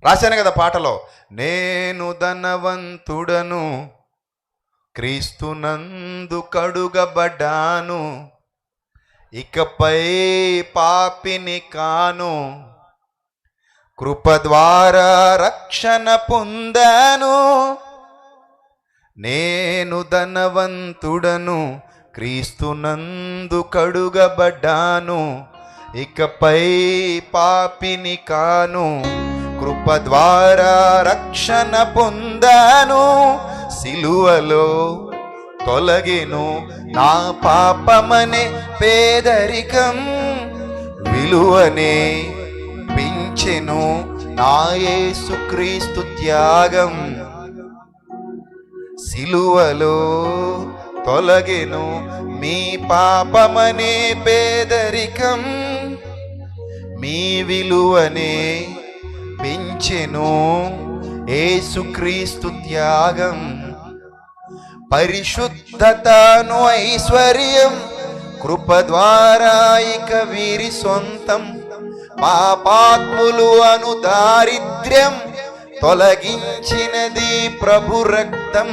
రాశాను కదా పాటలో, నేను ధనవంతుడను, క్రీస్తునందు కడుగబడ్డాను, ఇకపై పాపిని కాను, కృప ద్వారా రక్షణ పొందాను. నేను ధనవంతుడను, క్రీస్తునందు కడుగబడ్డాను, ఇకపై పాపిని కాను, కృప ద్వారా రక్షణ పొందాను. సిలువలో తొలగెను నా పాపమనే పేదరికం, విలువనే పెంచెను నా యేసుక్రీస్తు త్యాగం. సిలువలో తొలగెను మీ పాపమనే పేదరికం, మీ విలువనే పెంచెను యేసుక్రీస్తు త్యాగం. పరిశుద్ధతను ఐశ్వర్యం కృప ద్వారా ఇక వీరి సొంతం, పాపాత్ములు అను దారిద్ర్యం తొలగించినది ప్రభు రక్తం.